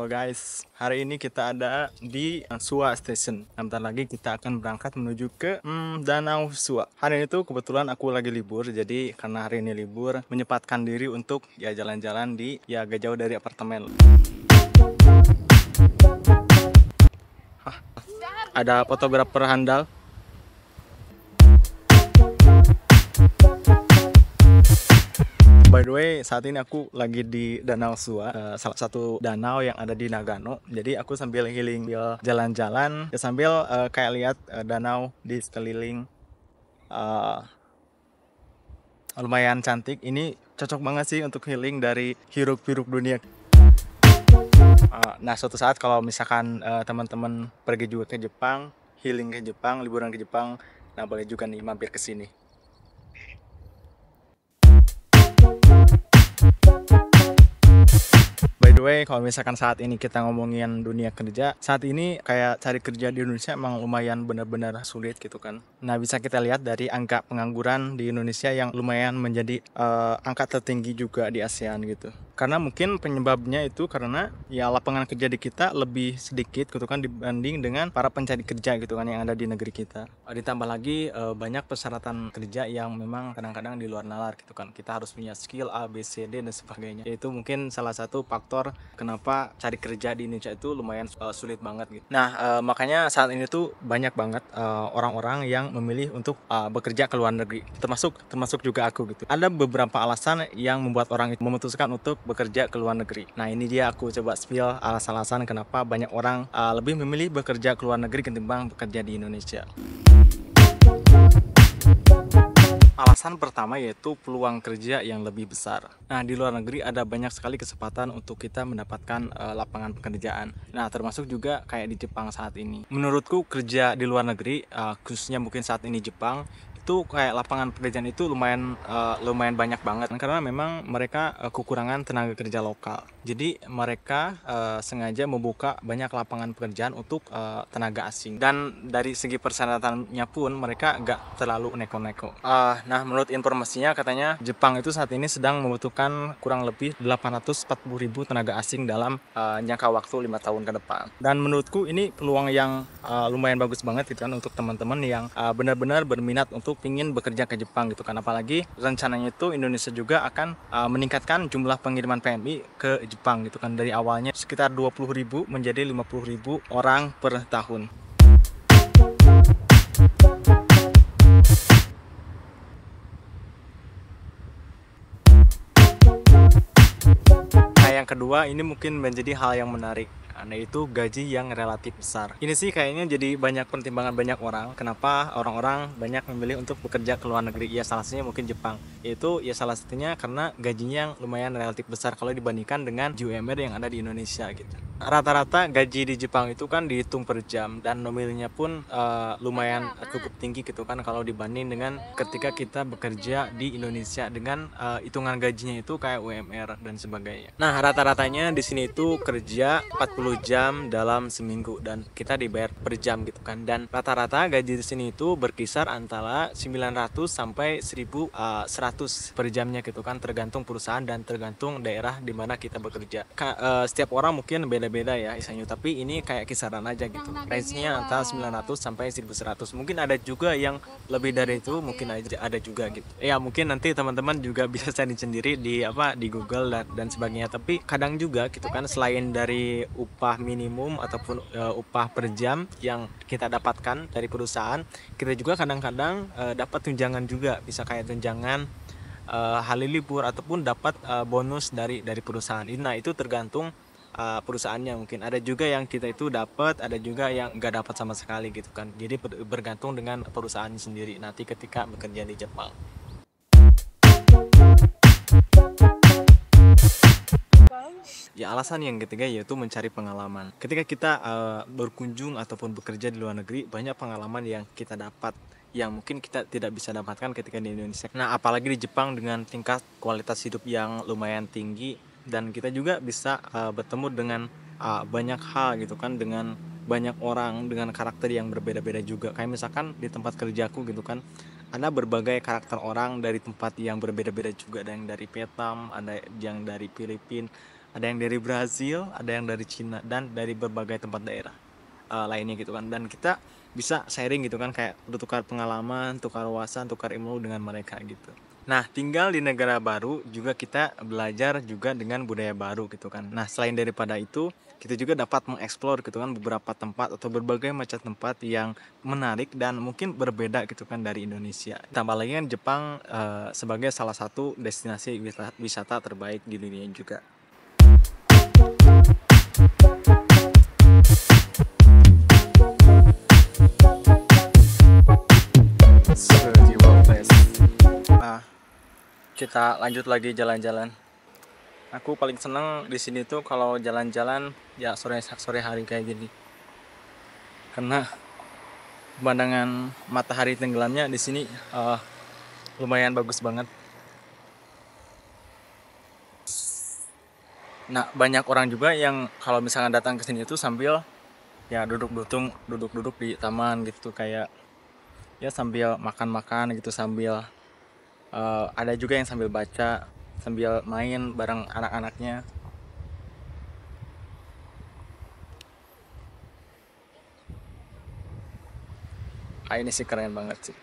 Halo guys, hari ini kita ada di Suwa Station. Bentar lagi kita akan berangkat menuju ke Danau Suwa. Hari ini tuh kebetulan aku lagi libur, jadi karena hari ini libur, menyempatkan diri untuk ya jalan-jalan di ya agak jauh dari apartemen. Ada fotografer handal. By the way, saat ini aku lagi di Danau Suwa, salah satu danau yang ada di Nagano. Jadi aku sambil healing, sambil jalan-jalan, ya sambil kayak lihat danau di sekeliling. Lumayan cantik. Ini cocok banget sih untuk healing dari hiruk-pikuk dunia. Nah, suatu saat kalau misalkan teman-teman pergi juga ke Jepang, healing ke Jepang, liburan ke Jepang, nah boleh juga nih mampir ke sini. By the way, kalau misalkan saat ini kita ngomongin dunia kerja, saat ini kayak cari kerja di Indonesia emang lumayan benar-benar sulit gitu kan. Nah, bisa kita lihat dari angka pengangguran di Indonesia yang lumayan menjadi angka tertinggi juga di ASEAN gitu. Karena mungkin penyebabnya itu karena ya lapangan kerja di kita lebih sedikit gitu kan dibanding dengan para pencari kerja gitu kan yang ada di negeri kita. Ditambah lagi banyak persyaratan kerja yang memang kadang-kadang di luar nalar gitu kan. Kita harus punya skill A, B, C, D dan sebagainya. Itu mungkin salah satu faktor kenapa cari kerja di Indonesia itu lumayan sulit banget gitu. Nah, makanya saat ini tuh banyak banget orang-orang yang memilih untuk bekerja ke luar negeri. Termasuk juga aku gitu. Ada beberapa alasan yang membuat orang itu memutuskan untuk bekerja ke luar negeri. Nah, ini dia aku coba spill alasan-alasan kenapa banyak orang lebih memilih bekerja ke luar negeri ketimbang bekerja di Indonesia. Alasan pertama yaitu peluang kerja yang lebih besar. Nah, di luar negeri ada banyak sekali kesempatan untuk kita mendapatkan lapangan pekerjaan. Nah, termasuk juga kayak di Jepang saat ini. Menurutku kerja di luar negeri, khususnya mungkin saat ini Jepang, itu kayak lapangan pekerjaan itu lumayan banyak banget karena memang mereka kekurangan tenaga kerja lokal. Jadi mereka sengaja membuka banyak lapangan pekerjaan untuk tenaga asing, dan dari segi persyaratannya pun mereka nggak terlalu neko-neko. Nah, menurut informasinya katanya Jepang itu saat ini sedang membutuhkan kurang lebih 840.000 tenaga asing dalam jangka waktu 5 tahun ke depan. Dan menurutku ini peluang yang lumayan bagus banget gitu kan untuk teman-teman yang benar-benar berminat untuk ingin bekerja ke Jepang gitu kan. Apalagi rencananya itu Indonesia juga akan meningkatkan jumlah pengiriman PMI ke Jepang gitu kan, dari awalnya sekitar 20.000 menjadi 50.000 orang per tahun. Nah, yang kedua ini mungkin menjadi hal yang menarik, yaitu gaji yang relatif besar. Ini sih kayaknya jadi banyak pertimbangan banyak orang kenapa orang-orang banyak memilih untuk bekerja ke luar negeri. Ya salah satunya mungkin Jepang. Itu ya salah satunya karena gajinya yang lumayan relatif besar kalau dibandingkan dengan UMR yang ada di Indonesia gitu. Rata-rata gaji di Jepang itu kan dihitung per jam, dan nominalnya pun lumayan cukup tinggi gitu kan kalau dibanding dengan ketika kita bekerja di Indonesia dengan hitungan gajinya itu kayak UMR dan sebagainya. Nah, rata-ratanya di sini itu kerja 40 jam dalam seminggu dan kita dibayar per jam gitu kan. Dan rata-rata gaji di sini itu berkisar antara 900 sampai 1.100 per jamnya gitu kan, tergantung perusahaan dan tergantung daerah di mana kita bekerja. Setiap orang mungkin beda-beda ya istilahnya, tapi ini kayak kisaran aja gitu. Range-nya antara 900 sampai 1.100. Mungkin ada juga yang lebih dari itu, mungkin ada juga gitu. Ya, mungkin nanti teman-teman juga bisa cari sendiri di Google dan sebagainya. Tapi kadang juga gitu kan, selain dari upah minimum ataupun upah per jam yang kita dapatkan dari perusahaan, kita juga kadang-kadang dapat tunjangan juga, bisa kayak tunjangan hari libur ataupun dapat bonus dari perusahaan. Nah, itu tergantung perusahaannya. Mungkin ada juga yang kita itu dapat, ada juga yang nggak dapat sama sekali gitu kan. Jadi bergantung dengan perusahaannya sendiri nanti ketika bekerja di Jepang. Ya, alasan yang ketiga yaitu mencari pengalaman. Ketika kita berkunjung ataupun bekerja di luar negeri, banyak pengalaman yang kita dapat yang mungkin kita tidak bisa dapatkan ketika di Indonesia. Nah, apalagi di Jepang dengan tingkat kualitas hidup yang lumayan tinggi, dan kita juga bisa bertemu dengan banyak hal gitu kan, dengan banyak orang dengan karakter yang berbeda-beda juga. Kayak misalkan di tempat kerjaku gitu kan, ada berbagai karakter orang dari tempat yang berbeda-beda juga. Ada yang dari Vietnam, ada yang dari Filipina, Ada yang dari Brazil, ada yang dari Cina, dan dari berbagai tempat daerah lainnya gitu kan. Dan kita bisa sharing gitu kan, kayak bertukar pengalaman, tukar wawasan, tukar ilmu dengan mereka gitu. Nah, tinggal di negara baru juga kita belajar juga dengan budaya baru gitu kan. Nah, selain daripada itu, kita juga dapat mengeksplor gitu kan beberapa tempat atau berbagai macam tempat yang menarik dan mungkin berbeda gitu kan dari Indonesia. Tambah lagi kan Jepang sebagai salah satu destinasi wisata terbaik di dunia juga. Seperti World Place. Nah, kita lanjut lagi jalan-jalan. Aku paling seneng di sini tuh kalau jalan-jalan ya sore hari kayak gini. Karena pemandangan matahari tenggelamnya di sini lumayan bagus banget. Nah, banyak orang juga yang kalau misalnya datang ke sini tuh sambil ya duduk-duduk di taman gitu, kayak ya sambil makan-makan gitu, sambil ada juga yang sambil baca, sambil main bareng anak-anaknya. Ini sih keren banget sih.